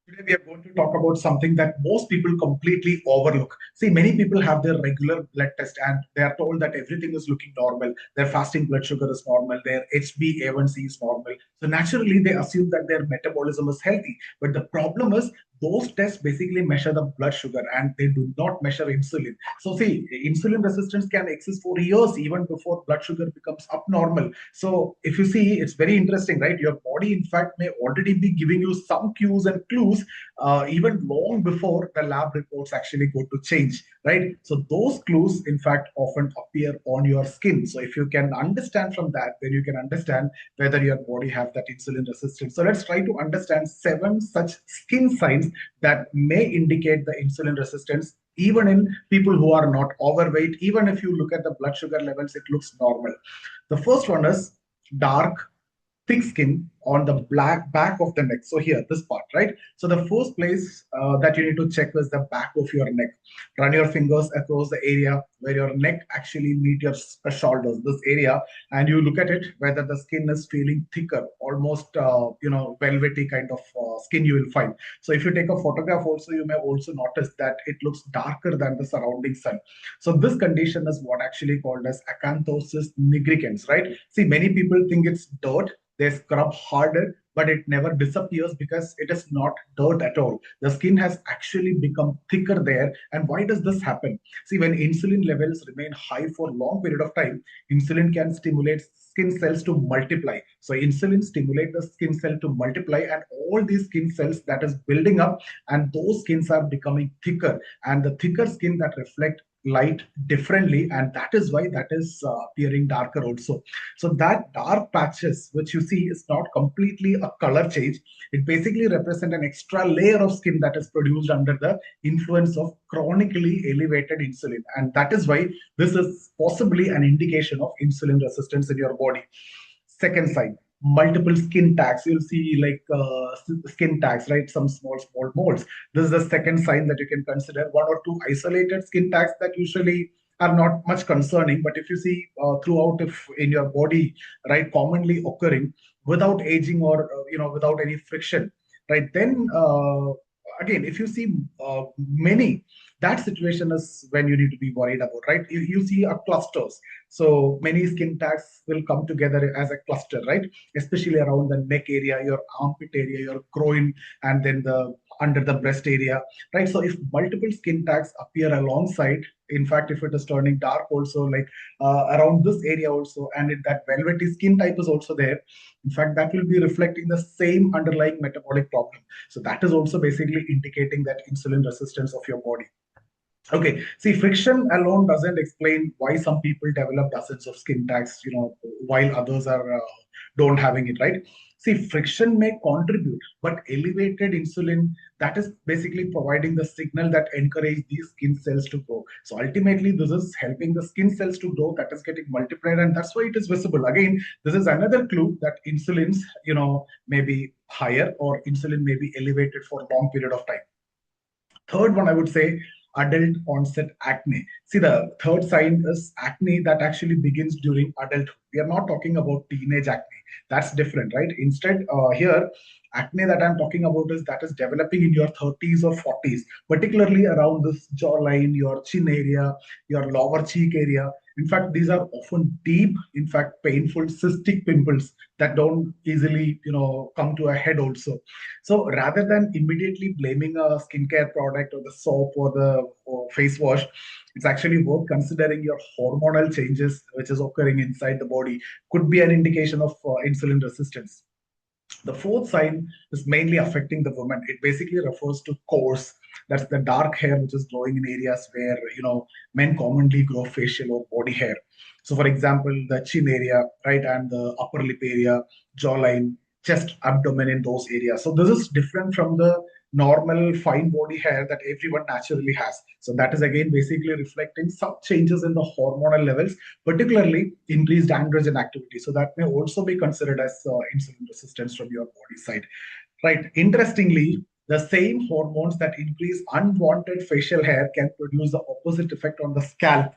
Today we are going to talk about something that most people completely overlook. See, many people have their regular blood test and they are told that everything is looking normal. Their fasting blood sugar is normal. Their HbA1c is normal. So naturally, they assume that their metabolism is healthy. But the problem is those tests basically measure the blood sugar and they do not measure insulin. So see, insulin resistance can exist for years even before blood sugar becomes abnormal. So if you see, it's very interesting, right? Your body, in fact, may already be giving you some cues and clues even long before the lab reports actually go to change, right? So those clues, in fact, often appear on your skin. So if you can understand from that, then you can understand whether your body have that insulin resistance. So let's try to understand seven such skin signs that may indicate the insulin resistance even in people who are not overweight. Even if you look at the blood sugar levels, it looks normal. The first one is dark, thick skin on the black back of the neck. So here, this part, right? So the first place that you need to check is the back of your neck. Run your fingers across the area where your neck actually meet your shoulders, this area, and you look at it whether the skin is feeling thicker, almost velvety kind of skin you will find. So if you take a photograph, also you may also notice that it looks darker than the surrounding sun. So this condition is what actually called as acanthosis nigricans, right? See, many people think it's dirt, they scrub harder, but it never disappears because it is not dirt at all. The skin has actually become thicker there. And why does this happen? See, when insulin levels remain high for a long period of time, insulin can stimulate skin cells to multiply. So insulin stimulate the skin cell to multiply, and all these skin cells that is building up, and those skins are becoming thicker. And the thicker skin that reflect light differently, and that is why that is appearing darker also. So that dark patches which you see is not completely a color change. It basically represents an extra layer of skin that is produced under the influence of chronically elevated insulin, and that is why this is possibly an indication of insulin resistance in your body. Second sign, multiple skin tags. You'll see like skin tags, right? Some small moles. This is the second sign that you can consider. One or two isolated skin tags that usually are not much concerning, but if you see throughout, if in your body, right, commonly occurring without aging or without any friction, right, then again, if you see many, that situation is when you need to be worried about, right? You see a clusters, so many skin tags will come together as a cluster, right? Especially around the neck area, your armpit area, your groin, and then the under the breast area, right? So if multiple skin tags appear alongside, in fact, if it is turning dark also, like around this area also, and if that velvety skin type is also there, in fact, that will be reflecting the same underlying metabolic problem. So that is also basically indicating that insulin resistance of your body. Okay, see, friction alone doesn't explain why some people develop dozens of skin tags, while others are don't having it, right? See, friction may contribute, but elevated insulin, that is basically providing the signal that encourage these skin cells to grow. So ultimately, this is helping the skin cells to grow, that is getting multiplied, and that's why it is visible. Again, this is another clue that insulins, may be higher or insulin may be elevated for a long period of time. Third one, I would say adult onset acne. See, the third sign is acne that actually begins during adulthood. We are not talking about teenage acne. That's different, right? Instead, here, acne that I'm talking about is that is developing in your 30s or 40s, particularly around this jawline, your chin area, your lower cheek area. In fact, these are often deep, in fact, painful cystic pimples that don't easily, come to a head also. So rather than immediately blaming a skincare product or the soap or the face wash, it's actually worth considering your hormonal changes which is occurring inside the body could be an indication of insulin resistance. The fourth sign is mainly affecting the woman. It basically refers to coarse. That's the dark hair which is growing in areas where men commonly grow facial or body hair. So, for example, the chin area, right, and the upper lip area, jawline, chest, abdomen in those areas. So this is different from the normal fine body hair that everyone naturally has. So that is again basically reflecting some changes in the hormonal levels, particularly increased androgen activity. So that may also be considered as insulin resistance from your body side. Right. Interestingly, the same hormones that increase unwanted facial hair can produce the opposite effect on the scalp.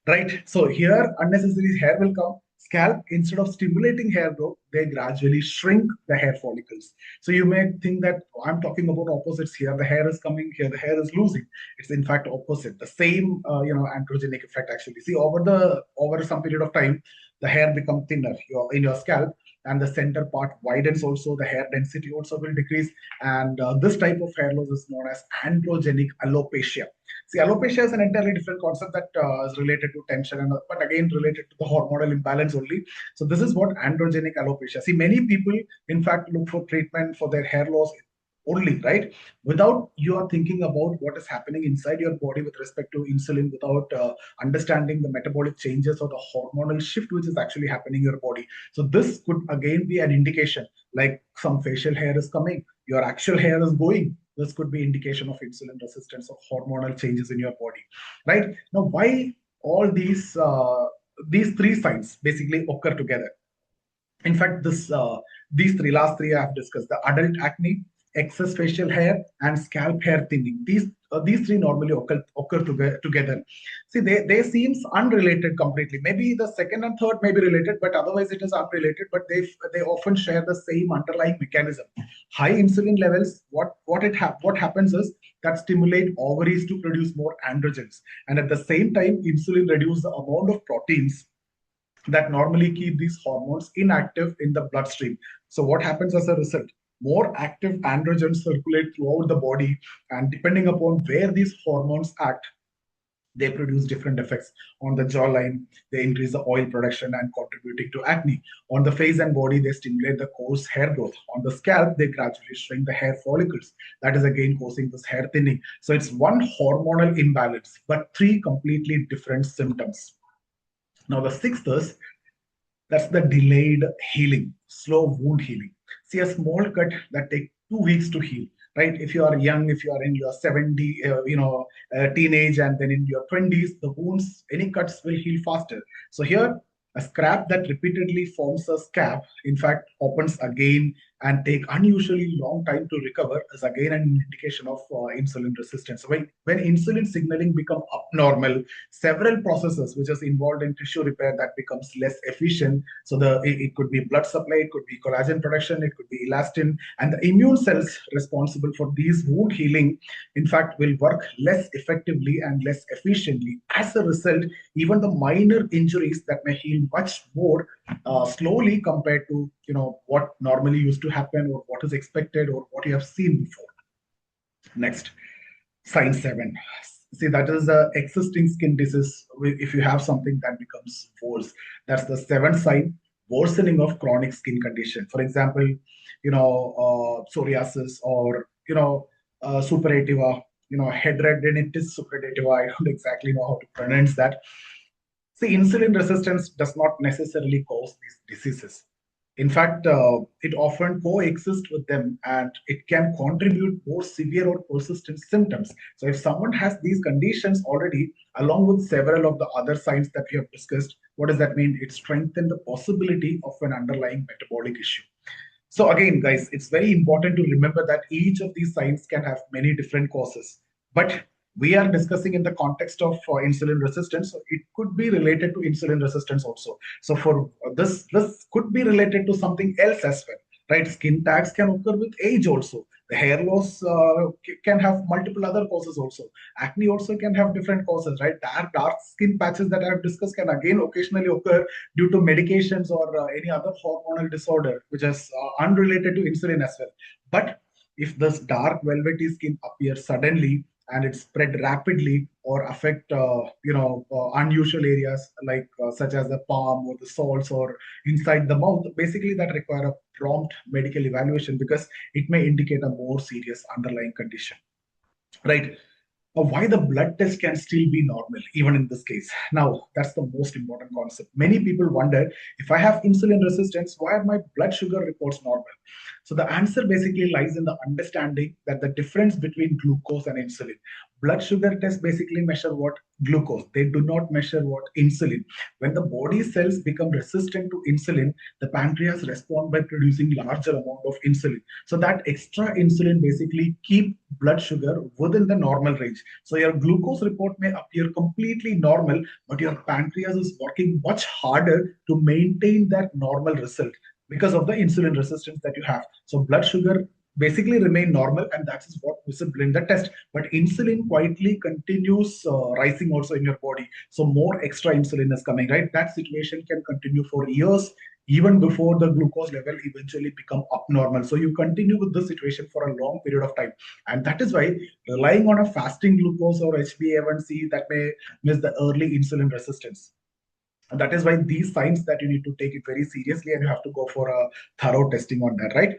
Right. So here, unnecessary hair will come. Scalp, instead of stimulating hair growth, they gradually shrink the hair follicles. So you may think that, "Oh, I'm talking about opposites here. The hair is coming here, the hair is losing." It's in fact opposite. The same, androgenic effect actually. See, over some period of time, the hair become thinner in your scalp, and the center part widens also. The hair density also will decrease, and this type of hair loss is known as androgenic alopecia. See, alopecia is an entirely different concept that is related to tension, but again related to the hormonal imbalance only. So this is what androgenic alopecia. See, many people, in fact, look for treatment for their hair loss only, right? Without you are thinking about what is happening inside your body with respect to insulin, without understanding the metabolic changes or the hormonal shift which is actually happening in your body. So this could again be an indication, like some facial hair is coming, your actual hair is going. This could be indication of insulin resistance or hormonal changes in your body, right? Now, why all these three signs basically occur together? In fact, these last three I have discussed: the adult acne, excess facial hair, and scalp hair thinning. These three normally occur together. See, they seems unrelated completely. Maybe the second and third may be related, but otherwise it is unrelated. But they often share the same underlying mechanism. High insulin levels. What happens is that stimulate ovaries to produce more androgens, and at the same time, insulin reduces the amount of proteins that normally keep these hormones inactive in the bloodstream. So what happens as a result? More active androgens circulate throughout the body, and depending upon where these hormones act, they produce different effects. On the jawline, they increase the oil production and contributing to acne. On the face and body, they stimulate the coarse hair growth. On the scalp, they gradually shrink the hair follicles. That is again causing this hair thinning. So it's one hormonal imbalance, but three completely different symptoms. Now, the sixth is that's the delayed healing, slow wound healing. See, a small cut that take 2 weeks to heal, right? If you are young, if you are in your 70, teenage, and then in your 20s, the wounds, any cuts will heal faster. So here, a scrap that repeatedly forms a scab, in fact, opens again and take unusually long time to recover is again an indication of insulin resistance. So when insulin signaling become abnormal, several processes which is involved in tissue repair that becomes less efficient. So it could be blood supply, it could be collagen production, it could be elastin, and the immune cells responsible for these wound healing, in fact, will work less effectively and less efficiently. As a result, even the minor injuries that may heal much more slowly compared to what normally used to happen or what is expected or what you have seen before. Next, sign 7. See, that is the existing skin disease. If you have something that becomes worse, that's the seventh sign: worsening of chronic skin condition. For example, psoriasis, or suppurativa, hidradenitis suppurativa. I don't exactly know how to pronounce that. See, insulin resistance does not necessarily cause these diseases. In fact, it often coexists with them, and it can contribute more severe or persistent symptoms. So if someone has these conditions already, along with several of the other signs that we have discussed, what does that mean? It strengthens the possibility of an underlying metabolic issue. So again, guys, it's very important to remember that each of these signs can have many different causes. But we are discussing in the context of insulin resistance, so it could be related to insulin resistance also. So for this could be related to something else as well, right? Skin tags can occur with age also. The hair loss can have multiple other causes also. Acne also can have different causes, right? Dark skin patches that I have discussed can again occasionally occur due to medications or any other hormonal disorder, which is unrelated to insulin as well. But if this dark velvety skin appears suddenly and it spread rapidly or affect unusual areas like such as the palm or the soles or inside the mouth, basically that require a prompt medical evaluation because it may indicate a more serious underlying condition, right? Why the blood test can still be normal even in this case. Now, that's the most important concept. Many people wonder, if I have insulin resistance, why are my blood sugar reports normal? So the answer basically lies in the understanding that the difference between glucose and insulin. blood sugar tests basically measure what? Glucose. They do not measure what? Insulin. When the body cells become resistant to insulin, the pancreas respond by producing larger amount of insulin. So that extra insulin basically keep blood sugar within the normal range. So your glucose report may appear completely normal, but your pancreas is working much harder to maintain that normal result because of the insulin resistance that you have. So blood sugar basically remain normal, and that is what visible in the test. But insulin quietly continues rising also in your body. So more extra insulin is coming, right? That situation can continue for years, even before the glucose level eventually become abnormal. So you continue with this situation for a long period of time. And that is why relying on a fasting glucose or HbA1c that may miss the early insulin resistance. And that is why these signs that you need to take it very seriously, and you have to go for a thorough testing on that, right?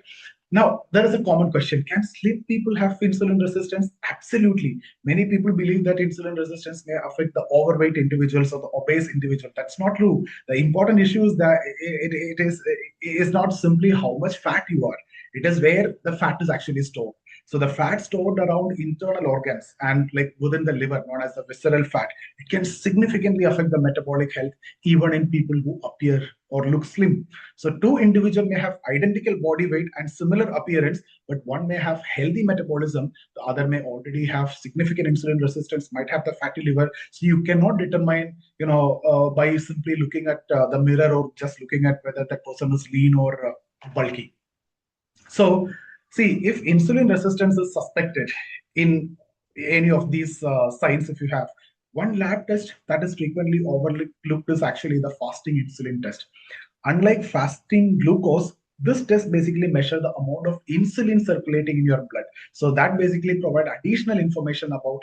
Now, there is a common question. Can slim people have insulin resistance? Absolutely. Many people believe that insulin resistance may affect the overweight individuals or the obese individual. That's not true. The important issue is that it is not simply how much fat you are. It is where the fat is actually stored. So the fat stored around internal organs and like within the liver, known as the visceral fat, it can significantly affect the metabolic health even in people who appear or look slim. So two individuals may have identical body weight and similar appearance, but one may have healthy metabolism, the other may already have significant insulin resistance, might have the fatty liver. So you cannot determine, by simply looking at the mirror or just looking at whether that person is lean or bulky. So, see, if insulin resistance is suspected in any of these signs, if you have one lab test that is frequently overlooked is actually the fasting insulin test. Unlike fasting glucose, this test basically measures the amount of insulin circulating in your blood. So that basically provide additional information about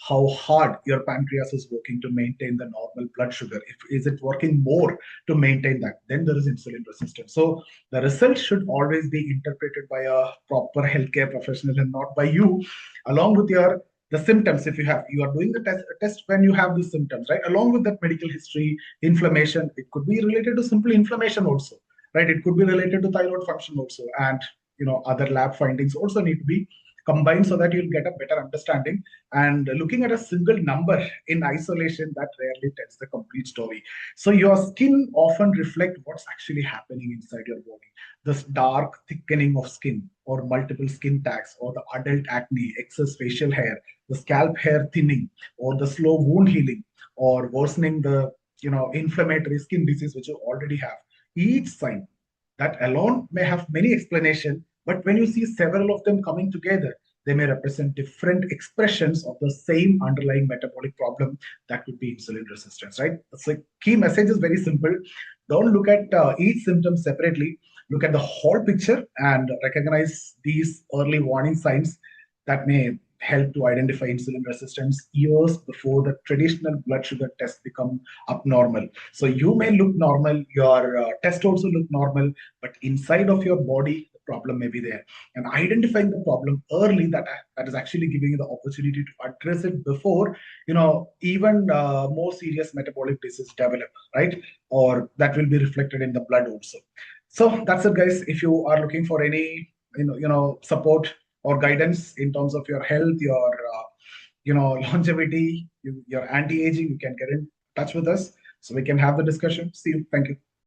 how hard your pancreas is working to maintain the normal blood sugar. If is it working more to maintain that, then there is insulin resistance. So the result should always be interpreted by a proper healthcare professional and not by you, along with your the symptoms. If you are doing the test when you have these symptoms, right, along with that medical history, inflammation, it could be related to simple inflammation also, right? It could be related to thyroid function also, and other lab findings also need to be combined so that you'll get a better understanding. And looking at a single number in isolation, that rarely tells the complete story. So your skin often reflect what's actually happening inside your body. This dark thickening of skin or multiple skin tags or the adult acne, excess facial hair, the scalp hair thinning or the slow wound healing or worsening the inflammatory skin disease which you already have. Each sign that alone may have many explanations, but when you see several of them coming together, they may represent different expressions of the same underlying metabolic problem that would be insulin resistance, right? So key message is very simple. Don't look at each symptom separately. Look at the whole picture and recognize these early warning signs that may help to identify insulin resistance years before the traditional blood sugar test become abnormal. So you may look normal, your test also look normal, but inside of your body, the problem may be there. And identifying the problem early, that is actually giving you the opportunity to address it before even more serious metabolic disease develop, right? Or that will be reflected in the blood also. So that's it, guys. If you are looking for any support or guidance in terms of your health, your longevity, your anti-aging, you can get in touch with us so we can have the discussion. See you. Thank you.